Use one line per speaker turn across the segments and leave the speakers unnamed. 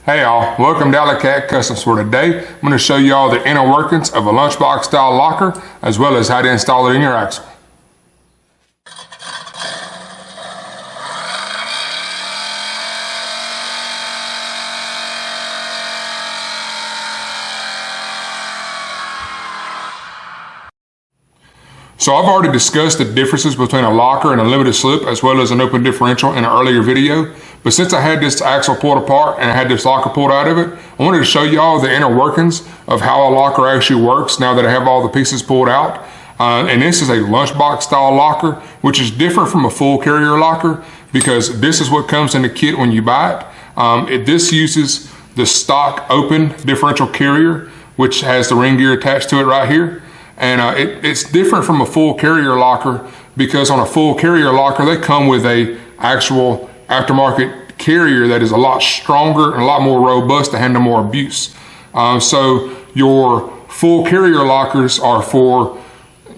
Hey y'all, welcome to AllieCat Customs. For today, I'm going to show you all the inner workings of a lunchbox style locker, as well as how to install it in your axle. So I've already discussed the differences between a locker and a limited slip, as well as an open differential in an earlier video. But since I had this axle pulled apart and I had this locker pulled out of it, I wanted to show you all the inner workings of how a locker actually works now that I have all the pieces pulled out. And this is a lunchbox style locker, which is different from a full carrier locker because this is what comes in the kit when you buy it. This uses the stock open differential carrier, which has the ring gear attached to it right here. And it's different from a full carrier locker because on a full carrier locker, they come with a actual aftermarket carrier that is a lot stronger and a lot more robust to handle more abuse. So your full carrier lockers are for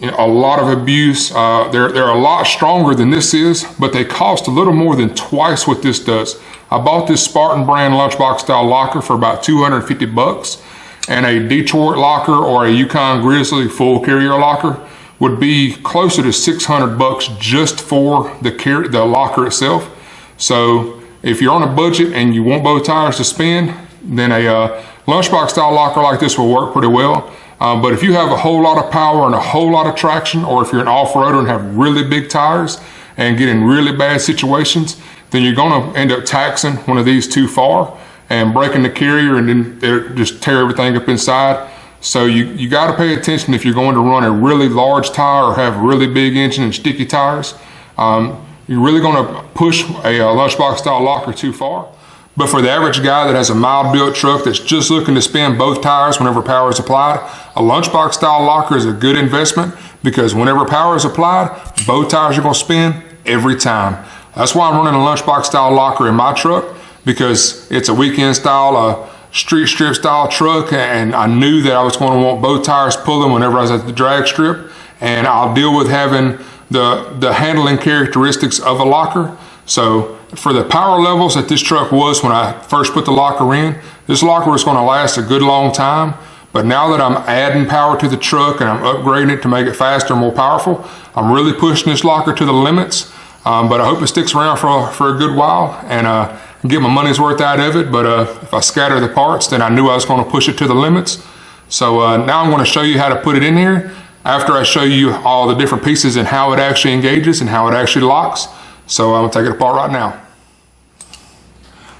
a lot of abuse. They're a lot stronger than this is, but they cost a little more than twice what this does. I bought this Spartan brand lunchbox style locker for about 250 bucks. And a Detroit locker or a Yukon Grizzly full carrier locker would be closer to 600 bucks just for the locker itself. So if you're on a budget and you want both tires to spin, then a lunchbox style locker like this will work pretty well. But if you have a whole lot of power and a whole lot of traction, or if you're an off-roader and have really big tires and get in really bad situations, then you're gonna end up taxing one of these too far and breaking the carrier, and then it'll just tear everything up inside. So you got to pay attention if you're going to run a really large tire or have really big engine and sticky tires. You're really going to push a lunchbox style locker too far. But for the average guy that has a mild built truck that's just looking to spin both tires whenever power is applied, a lunchbox style locker is a good investment because whenever power is applied, both tires are going to spin every time. That's why I'm running a lunchbox style locker in my truck, because it's a weekend style, street strip style truck, and I knew that I was going to want both tires pulling whenever I was at the drag strip, and I'll deal with having the handling characteristics of a locker. So for the power levels that this truck was when I first put the locker in, this locker was going to last a good long time. But now that I'm adding power to the truck and I'm upgrading it to make it faster and more powerful, I'm really pushing this locker to the limits. But I hope it sticks around for a good while and get my money's worth out of it. But if I scatter the parts, then I knew I was going to push it to the limits. So now I'm going to show you how to put it in here after I show you all the different pieces and how it actually engages and how it actually locks. So I'm going to take it apart right now.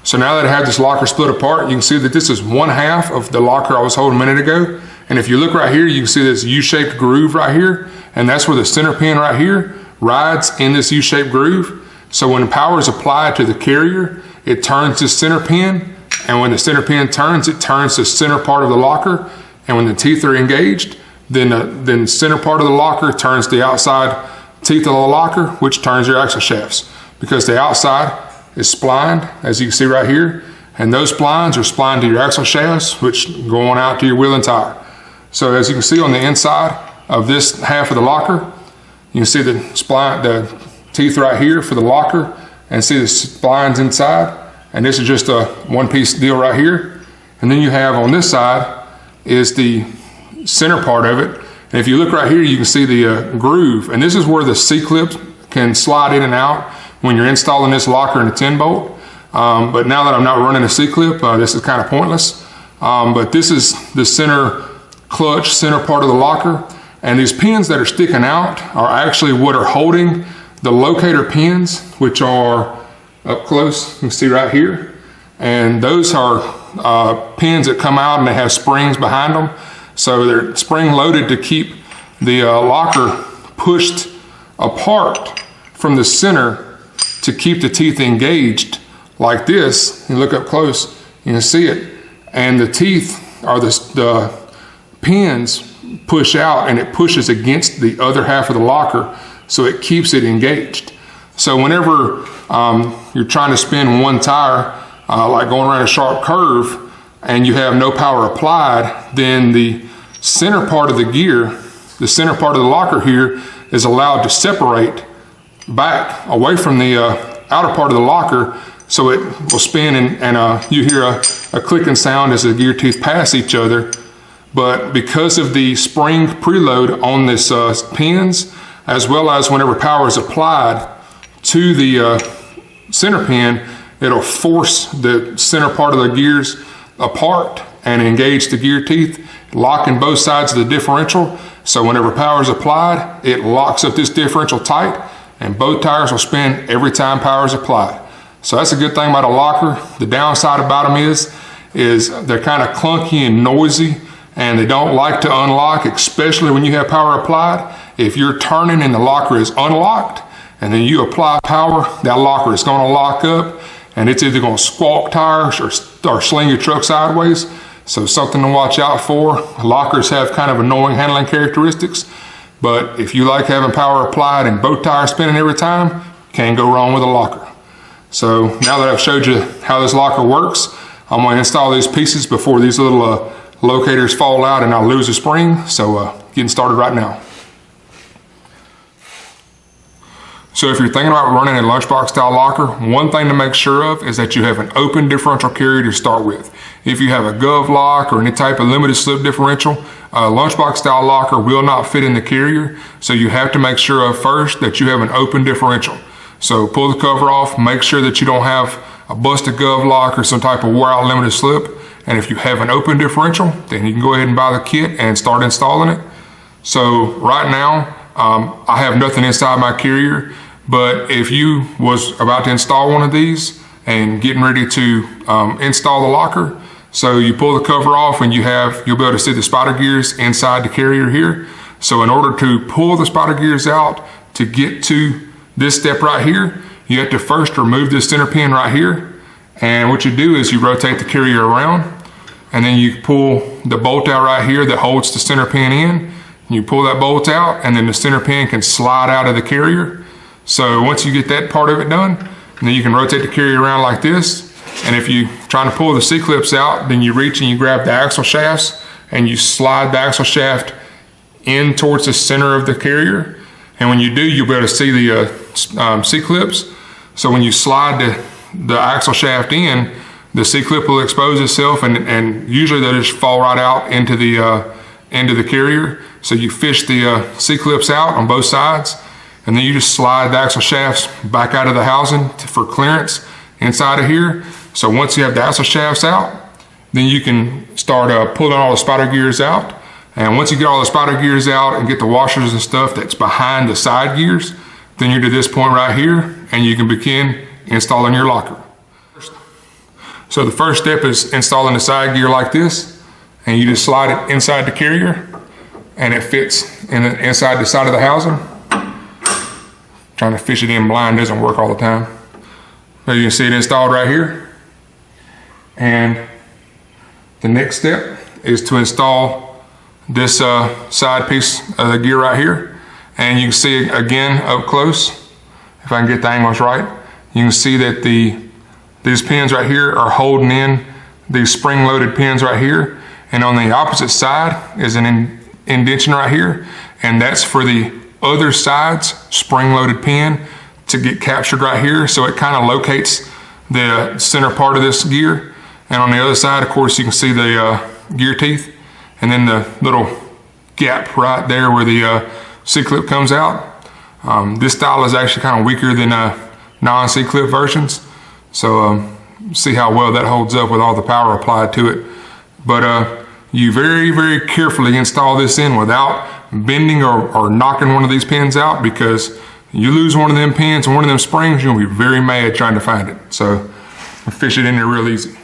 So now that I have this locker split apart, you can see that this is one half of the locker I was holding a minute ago. And if you look right here, you can see this U-shaped groove right here. And that's where the center pin right here rides in this U-shaped groove. So when power is applied to the carrier, it turns this center pin, and when the center pin turns, it turns the center part of the locker. And when the teeth are engaged, then the center part of the locker turns the outside teeth of the locker, which turns your axle shafts, because the outside is splined, as you can see right here, and those splines are splined to your axle shafts, which go on out to your wheel and tire. So as you can see on the inside of this half of the locker, you can see the teeth right here for the locker, and see the splines inside. And this is just a one-piece deal right here. And then you have on this side is the center part of it. And if you look right here, you can see the groove. And this is where the C-clips can slide in and out when you're installing this locker in a 10-bolt. But now that I'm not running a C-clip, this is kind of pointless. But this is the center clutch, center part of the locker. And these pins that are sticking out are actually what are holding the locator pins, which are up close, you can see right here. And those are pins that come out and they have springs behind them. So they're spring loaded to keep the locker pushed apart from the center to keep the teeth engaged like this. You look up close, you can see it. And the teeth are the pins push out, and it pushes against the other half of the locker, so it keeps it engaged. So whenever you're trying to spin one tire, like going around a sharp curve, and you have no power applied, then the center part of the gear, the center part of the locker here, is allowed to separate back away from the outer part of the locker so it will spin, and you hear a clicking sound as the gear teeth pass each other. But because of the spring preload on this pins, as well as whenever power is applied to the center pin, it'll force the center part of the gears apart and engage the gear teeth, locking both sides of the differential. So whenever power is applied, it locks up this differential tight, and both tires will spin every time power is applied. So that's a good thing about a locker. The downside about them is they're kind of clunky and noisy, and they don't like to unlock, especially when you have power applied. If you're turning and the locker is unlocked, and then you apply power, that locker is going to lock up, and it's either going to squawk tires or sling your truck sideways. So something to watch out for. Lockers have kind of annoying handling characteristics, but if you like having power applied and both tires spinning every time, can't go wrong with a locker. So now that I've showed you how this locker works, I'm going to install these pieces before these little locators fall out and I'll lose the spring. So getting started right now. So if you're thinking about running a lunchbox style locker, one thing to make sure of is that you have an open differential carrier to start with. If you have a gov lock or any type of limited slip differential, a lunchbox style locker will not fit in the carrier. So you have to make sure of first that you have an open differential. So pull the cover off, make sure that you don't have a busted gov lock or some type of wore out limited slip. And if you have an open differential, then you can go ahead and buy the kit and start installing it. So right now, I have nothing inside my carrier, but if you was about to install one of these and getting ready to install the locker, so you pull the cover off and you'll be able to see the spider gears inside the carrier here. So in order to pull the spider gears out to get to this step right here, you have to first remove this center pin right here. And what you do is you rotate the carrier around, and then you pull the bolt out right here that holds the center pin in. You pull that bolt out, and then the center pin can slide out of the carrier. So once you get that part of it done, then you can rotate the carrier around like this. And if you're trying to pull the C-clips out, then you reach and you grab the axle shafts and you slide the axle shaft in towards the center of the carrier. And when you do, you'll be able to see the C-clips. So when you slide the axle shaft in, the C-clip will expose itself, and usually they'll just fall right out into the carrier. So you fish the C-clips out on both sides, and then you just slide the axle shafts back out of the housing for clearance inside of here. So once you have the axle shafts out, then you can start pulling all the spider gears out. And once you get all the spider gears out and get the washers and stuff that's behind the side gears, then you're to this point right here, and you can begin installing your locker. So the first step is installing the side gear like this, and you just slide it inside the carrier, and it fits inside the side of the housing. Trying to fish it in blind doesn't work all the time. So you can see it installed right here. And the next step is to install this side piece of the gear right here. And you can see it again up close. If I can get the angles right, you can see that these pins right here are holding in these spring-loaded pins right here. And on the opposite side is an indentation right here, and that's for the other side's spring-loaded pin to get captured right here. So it kind of locates the center part of this gear. And on the other side, of course, you can see the gear teeth, and then the little gap right there where the C-clip comes out. This style is actually kind of weaker than non-C-clip versions. So see how well that holds up with all the power applied to it. But you very, very carefully install this in without bending or knocking one of these pins out, because you lose one of them pins and one of them springs, you're gonna be very mad trying to find it. So fish it in there real easy.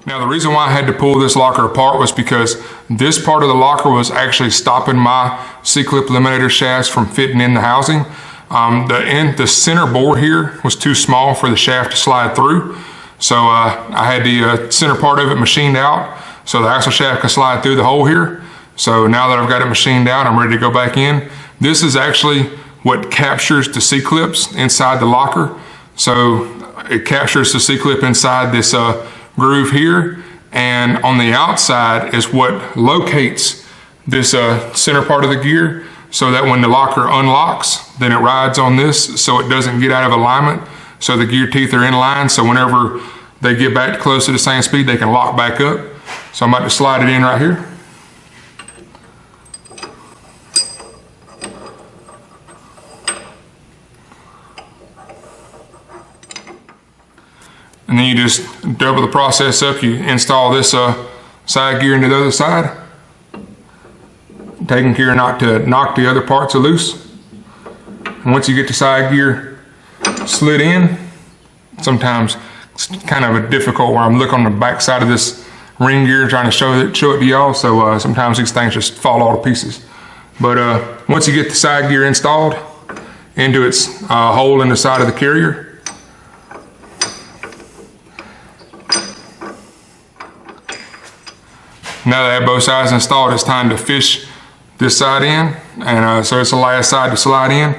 Now the reason why I had to pull this locker apart was because this part of the locker was actually stopping my C-clip eliminator shafts from fitting in the housing. The center bore here was too small for the shaft to slide through. So I had the center part of it machined out so the axle shaft can slide through the hole here. So now that I've got it machined out, I'm ready to go back in. This is actually what captures the C-clips inside the locker. So it captures the C-clip inside this groove here, and on the outside is what locates this center part of the gear. so that when the locker unlocks, then it rides on this so it doesn't get out of alignment. So the gear teeth are in line, so whenever they get back close to the same speed, they can lock back up. So I'm about to slide it in right here. And then you just double the process up. You install this side gear into the other side, taking care not to knock the other parts loose. And once you get the side gear slid in, sometimes it's kind of a difficult where I'm looking on the back side of this ring gear trying to show it to y'all, so sometimes these things just fall all to pieces. But once you get the side gear installed into its hole in the side of the carrier, now that I have both sides installed, it's time to fish this side in, and so it's the last side to slide in.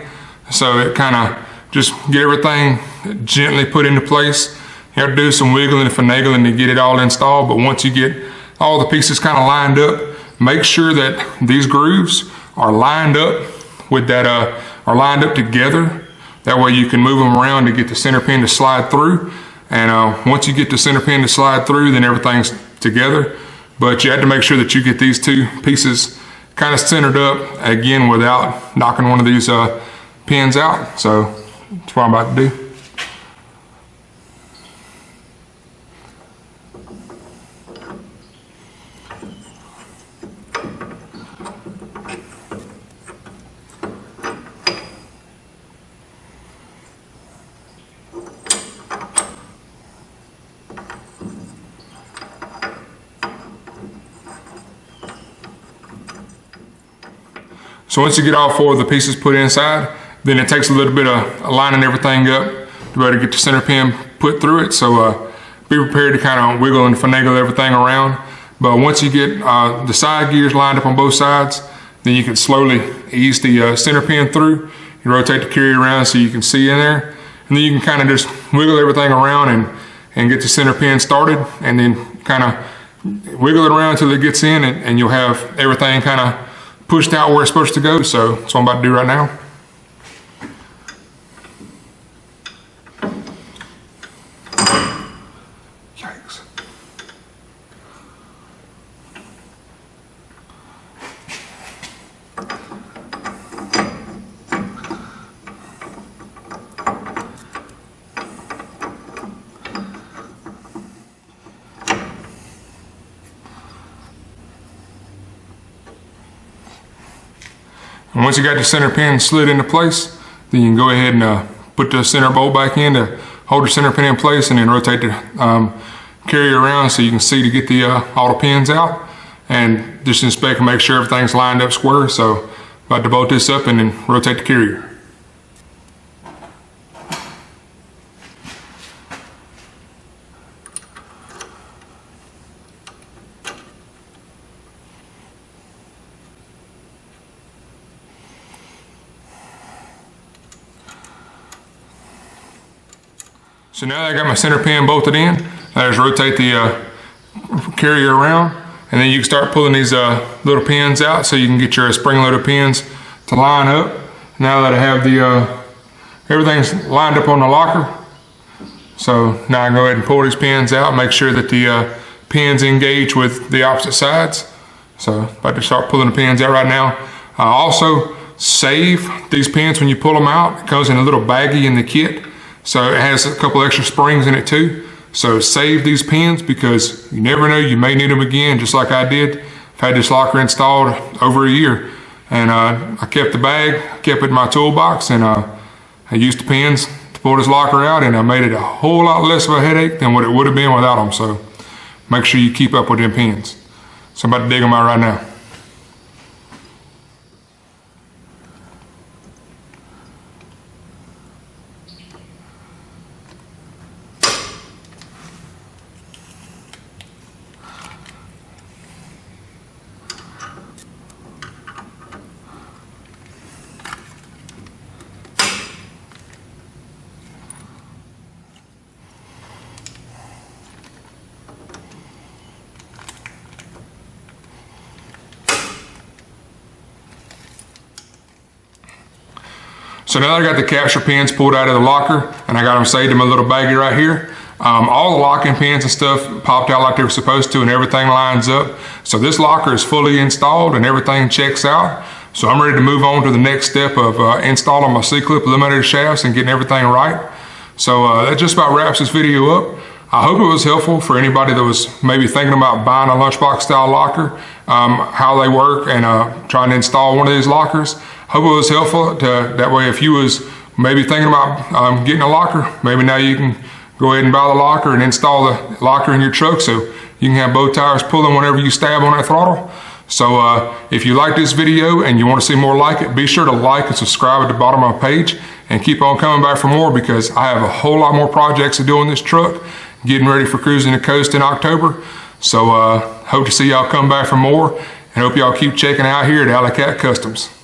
So it kind of just get everything gently put into place. You have to do some wiggling and finagling to get it all installed, but once you get all the pieces kind of lined up, make sure that these grooves are lined up with that, are lined up together. That way you can move them around to get the center pin to slide through. And once you get the center pin to slide through, then everything's together. But you have to make sure that you get these two pieces kind of centered up, again, without knocking one of these pins out. So that's what I'm about to do. So once you get all four of the pieces put inside, then it takes a little bit of lining everything up to be able to get the center pin put through it. So be prepared to kind of wiggle and finagle everything around. But once you get the side gears lined up on both sides, then you can slowly ease the center pin through. You rotate the carrier around so you can see in there. And then you can kind of just wiggle everything around and get the center pin started, and then kind of wiggle it around until it gets in, and you'll have everything kind of pushed out where it's supposed to go. So that's what I'm about to do right now. Yikes. And once you got the center pin slid into place, then you can go ahead and put the center bolt back in to hold the center pin in place, and then rotate the carrier around so you can see to get the all the pins out, and just inspect and make sure everything's lined up square. So about to bolt this up and then rotate the carrier. So now that I got my center pin bolted in, I just rotate the carrier around, and then you can start pulling these little pins out so you can get your spring-loaded pins to line up. Now that I have the everything's lined up on the locker, so now I can go ahead and pull these pins out, make sure that the pins engage with the opposite sides. So about to start pulling the pins out right now. Also save these pins when you pull them out. It comes in a little baggie in the kit. So it has a couple extra springs in it too. So save these pins, because you never know, you may need them again, just like I did. I've had this locker installed over a year, and I kept the bag, kept it in my toolbox, and I used the pins to pull this locker out, and I made it a whole lot less of a headache than what it would have been without them. So make sure you keep up with them pins. So I'm about to dig them out right now. So now that I got the capture pins pulled out of the locker and I got them saved in my little baggie right here, all the locking pins and stuff popped out like they were supposed to and everything lines up. So this locker is fully installed and everything checks out. So I'm ready to move on to the next step of installing my C-clip eliminator shafts and getting everything right. So that just about wraps this video up. I hope it was helpful for anybody that was maybe thinking about buying a lunchbox style locker, how they work, and trying to install one of these lockers. Hope it was helpful that way if you was maybe thinking about getting a locker, maybe now you can go ahead and buy the locker and install the locker in your truck so you can have both tires pulling whenever you stab on that throttle. So if you like this video and you want to see more like it, be sure to like and subscribe at the bottom of my page and keep on coming back for more, because I have a whole lot more projects to do on this truck, getting ready for cruising the coast in October. So hope to see y'all come back for more, and hope y'all keep checking out here at AllieCat Customs.